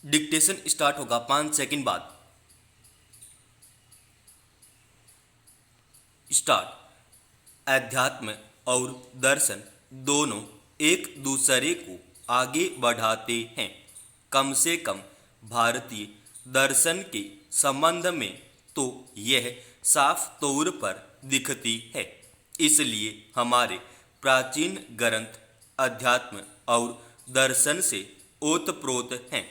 Dictation start होगा 5 second बाद। Start. अध्यात्म और दर्शन दोनों एक दूसरे को आगे बढ़ाते हैं। कम से कम भारतीय दर्शन के संबंध में तो यह साफ तौर पर दिखती है। इसलिए हमारे प्राचीन ग्रंथ अध्यात्म और दर्शन से ओतप्रोत हैं।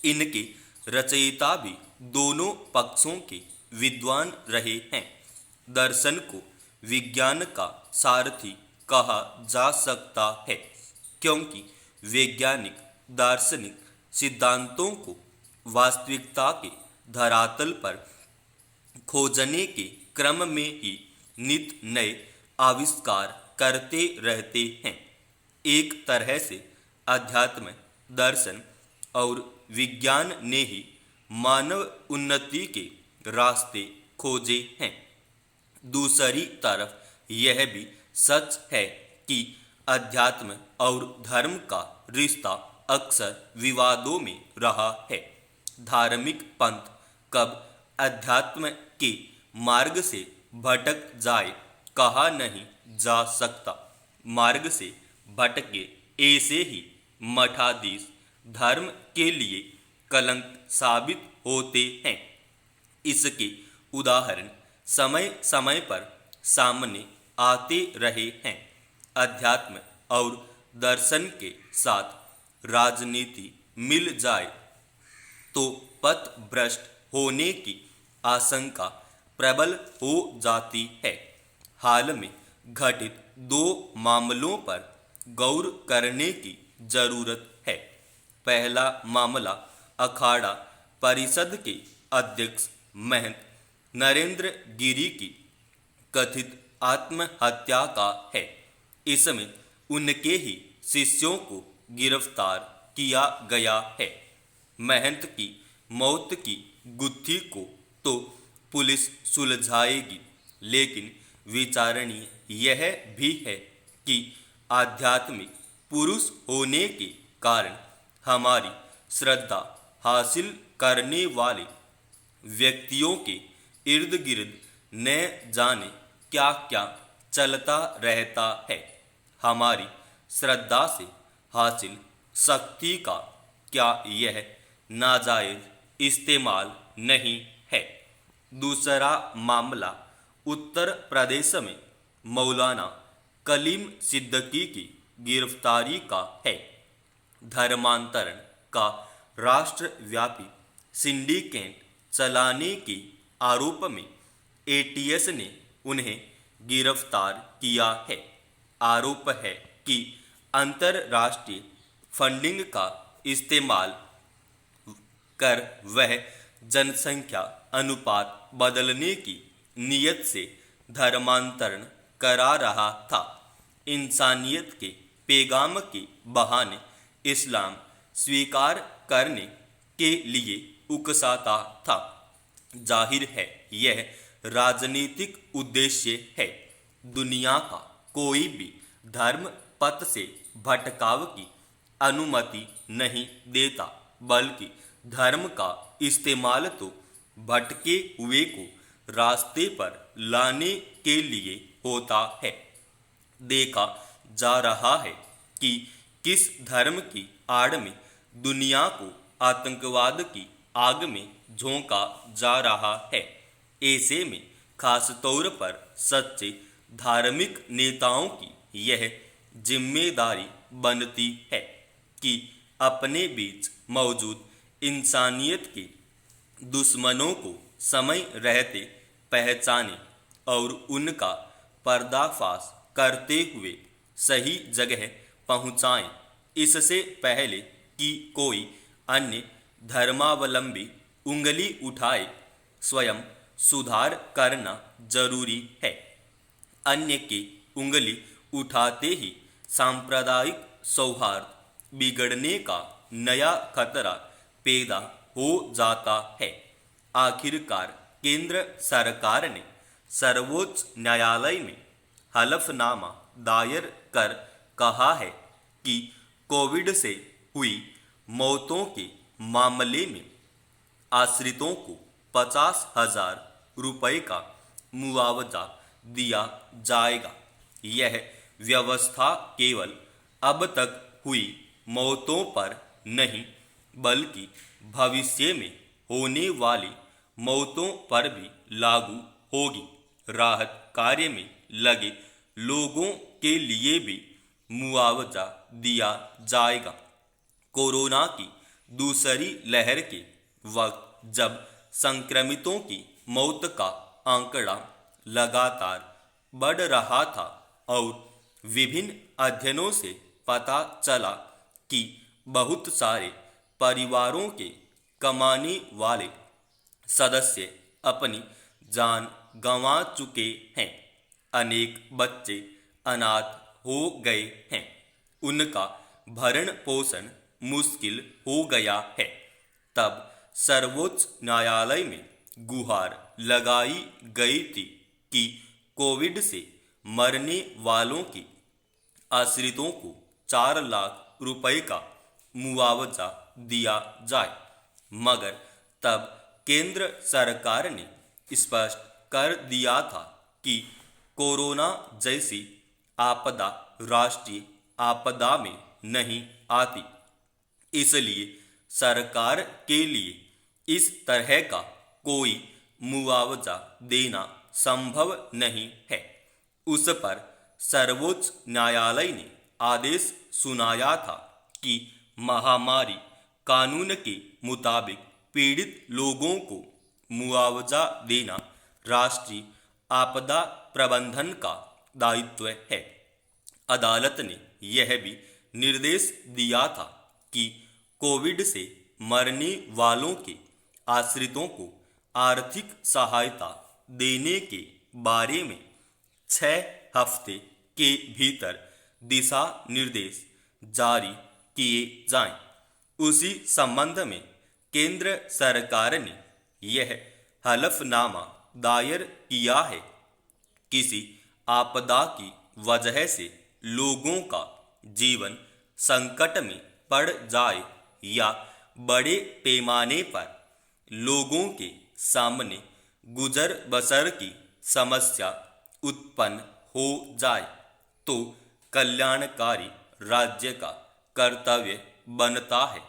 इनके रचयिता भी दोनों पक्षों के विद्वान रहे हैं। दर्शन को विज्ञान का सारथी कहा जा सकता है, क्योंकि वैज्ञानिक दार्शनिक सिद्धांतों को वास्तविकता के धरातल पर खोजने के क्रम में ही नित नए आविष्कार करते रहते हैं। एक तरह से अध्यात्म दर्शन और विज्ञान ने ही मानव उन्नति के रास्ते खोजे हैं। दूसरी तरफ यह भी सच है कि अध्यात्म और धर्म का रिश्ता अक्सर विवादों में रहा है। धार्मिक पंथ कब अध्यात्म के मार्ग से भटक जाए कहा नहीं जा सकता। मार्ग से भटके ऐसे ही मठाधीश धर्म के लिए कलंक साबित होते हैं। इसके उदाहरण समय समय पर सामने आते रहे हैं। अध्यात्म और दर्शन के साथ राजनीति मिल जाए तो पथ भ्रष्ट होने की आशंका प्रबल हो जाती है। हाल में घटित दो मामलों पर गौर करने की जरूरत है। पहला मामला अखाड़ा परिषद के अध्यक्ष महंत नरेंद्र गिरी की कथित आत्महत्या का है। इसमें उनके ही शिष्यों को गिरफ्तार किया गया है। महंत की मौत की गुत्थी को तो पुलिस सुलझाएगी, लेकिन विचारणीय यह भी है कि आध्यात्मिक पुरुष होने के कारण हमारी श्रद्धा हासिल करने वाले व्यक्तियों के इर्द गिर्द न जाने क्या क्या चलता रहता है। हमारी श्रद्धा से हासिल शक्ति का क्या यह नाजायज इस्तेमाल नहीं है? दूसरा मामला उत्तर प्रदेश में मौलाना कलीम सिद्दीकी की गिरफ्तारी का है। धर्मांतरण का राष्ट्रव्यापी सिंडिकेट चलाने के आरोप में एटीएस ने उन्हें गिरफ्तार किया है। आरोप है कि अंतरराष्ट्रीय फंडिंग का इस्तेमाल कर वह जनसंख्या अनुपात बदलने की नीयत से धर्मांतरण करा रहा था। इंसानियत के पैगाम के बहाने इस्लाम स्वीकार करने के लिए उकसाता था। जाहिर है यह राजनीतिक उद्देश्य है। दुनिया का कोई भी धर्म पथ से भटकाव की अनुमति नहीं देता, बल्कि धर्म का इस्तेमाल तो भटके हुए को रास्ते पर लाने के लिए होता है। देखा जा रहा है कि किस धर्म की आड़ में दुनिया को आतंकवाद की आग में झोंका जा रहा है। ऐसे में खास तौर पर सच्चे धार्मिक नेताओं की यह जिम्मेदारी बनती है कि अपने बीच मौजूद इंसानियत के दुश्मनों को समय रहते पहचाने और उनका पर्दाफाश करते हुए सही जगह पहुंचाएं। इससे पहले कि कोई अन्य धर्मावलंबी उंगली उठाए, स्वयं सुधार करना जरूरी है। अन्य की उंगली उठाते ही सांप्रदायिक सौहार्द बिगड़ने का नया खतरा पैदा हो जाता है। आखिरकार केंद्र सरकार ने सर्वोच्च न्यायालय में हलफनामा दायर कर कहा है कि कोविड से हुई मौतों के मामले में आश्रितों को 50,000 रुपये का मुआवजा दिया जाएगा। यह व्यवस्था केवल अब तक हुई मौतों पर नहीं बल्कि भविष्य में होने वाली मौतों पर भी लागू होगी। राहत कार्य में लगे लोगों के लिए भी मुआवजा दिया जाएगा। कोरोना की दूसरी लहर के वक्त जब संक्रमितों की मौत का आंकड़ा लगातार बढ़ रहा था और विभिन्न अध्ययनों से पता चला कि बहुत सारे परिवारों के कमाने वाले सदस्य अपनी जान गंवा चुके हैं, अनेक बच्चे अनाथ हो गए हैं, उनका भरण पोषण मुश्किल हो गया है, तब सर्वोच्च न्यायालय में गुहार लगाई गई थी कि कोविड से मरने वालों की आश्रितों को 4 लाख रुपए का मुआवजा दिया जाए। मगर तब केंद्र सरकार ने स्पष्ट कर दिया था कि कोरोना जैसी आपदा राष्ट्रीय आपदा में नहीं आती, इसलिए सरकार के लिए इस तरह का कोई मुआवजा देना संभव नहीं है। उस पर सर्वोच्च न्यायालय ने आदेश सुनाया था कि महामारी कानून के मुताबिक पीड़ित लोगों को मुआवजा देना राष्ट्रीय आपदा प्रबंधन का दायित्व है। अदालत ने यह भी निर्देश दिया था कि कोविड से मरने वालों के आश्रितों को आर्थिक सहायता देने के बारे में 6 हफ्ते के भीतर दिशा निर्देश जारी किए जाएं। उसी संबंध में केंद्र सरकार ने यह हलफनामा दायर किया है। किसी आपदा की वजह से लोगों का जीवन संकट में पड़ जाए या बड़े पैमाने पर लोगों के सामने गुजर बसर की समस्या उत्पन्न हो जाए तो कल्याणकारी राज्य का कर्तव्य बनता है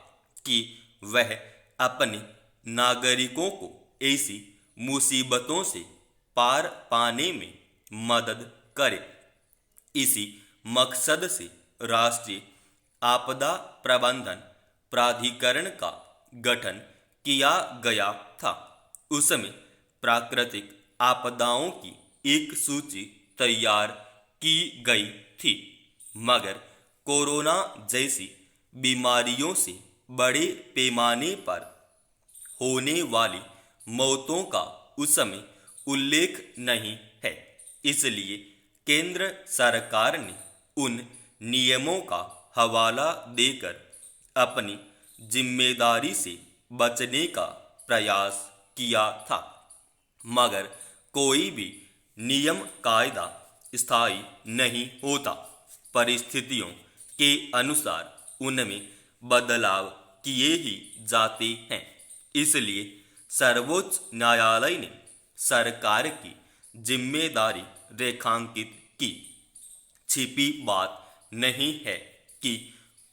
कि वह अपने नागरिकों को ऐसी मुसीबतों से पार पाने में मदद करे। इसी मकसद से राष्ट्रीय आपदा प्रबंधन प्राधिकरण का गठन किया गया था। उसमें प्राकृतिक आपदाओं की एक सूची तैयार की गई थी, मगर कोरोना जैसी बीमारियों से बड़े पैमाने पर होने वाली मौतों का उसमें उल्लेख नहीं है। इसलिए केंद्र सरकार ने उन नियमों का हवाला देकर अपनी जिम्मेदारी से बचने का प्रयास किया था, मगर कोई भी नियम कायदा स्थायी नहीं होता। परिस्थितियों के अनुसार उनमें बदलाव किए ही जाते हैं। इसलिए सर्वोच्च न्यायालय ने सरकार की जिम्मेदारी रेखांकित की। छिपी बात नहीं है कि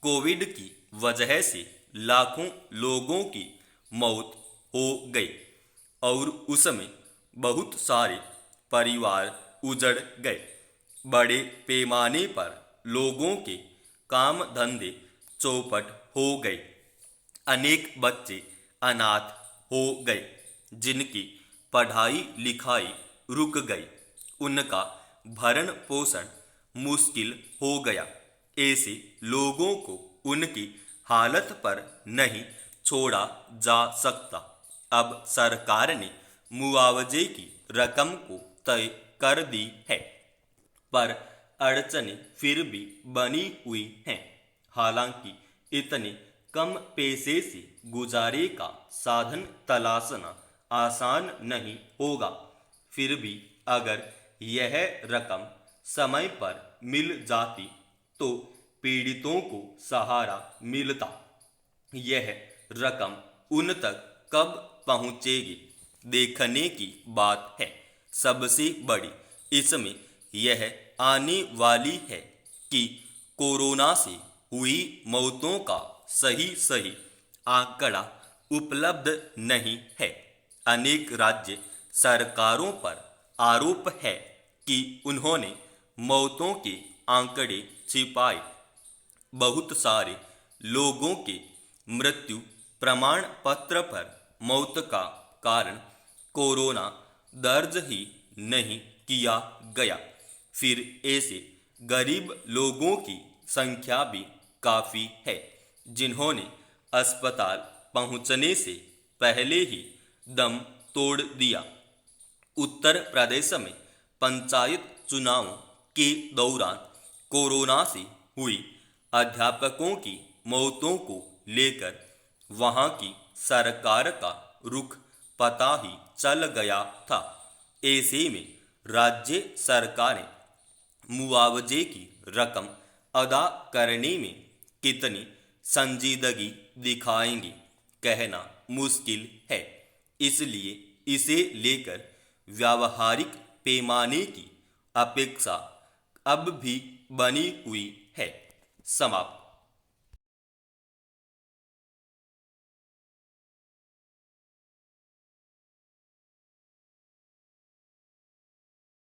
कोविड की वजह से लाखों लोगों की मौत हो गई और उसमें बहुत सारे परिवार उजड़ गए। बड़े पैमाने पर लोगों के काम धंधे चौपट हो गए। अनेक बच्चे अनाथ हो गए, जिनकी पढ़ाई लिखाई रुक गई, उनका भरण पोषण मुश्किल हो गया। ऐसे लोगों को उनकी हालत पर नहीं छोड़ा जा सकता। अब सरकार ने मुआवजे की रकम को तय कर दी है, पर अड़चनें फिर भी बनी हुई हैं। हालांकि इतने कम पैसे से गुजारे का साधन तलाशना आसान नहीं होगा। फिर भी अगर यह रकम समय पर मिल जाती तो पीड़ितों को सहारा मिलता। यह रकम उन तक कब पहुंचेगी देखने की बात है। सबसे बड़ी इसमें यह आने वाली है कि कोरोना से हुई मौतों का सही आंकड़ा उपलब्ध नहीं है। अनेक राज्य सरकारों पर आरोप है कि उन्होंने मौतों के आंकड़े छिपाए। बहुत सारे लोगों के मृत्यु प्रमाण पत्र पर मौत का कारण कोरोना दर्ज ही नहीं किया गया। फिर ऐसे गरीब लोगों की संख्या भी काफ़ी है जिन्होंने अस्पताल पहुंचने से पहले ही दम तोड़ दिया। उत्तर प्रदेश में पंचायत चुनावों के दौरान कोरोना से हुई अध्यापकों की मौतों को लेकर वहां की सरकार का रुख पता ही चल गया था। ऐसे में राज्य सरकारें मुआवजे की रकम अदा करने में कितनी संजीदगी दिखाएंगी कहना मुश्किल है। इसलिए इसे लेकर व्यावहारिक पैमाने की अपेक्षा अब भी बनी हुई है। समाप्त।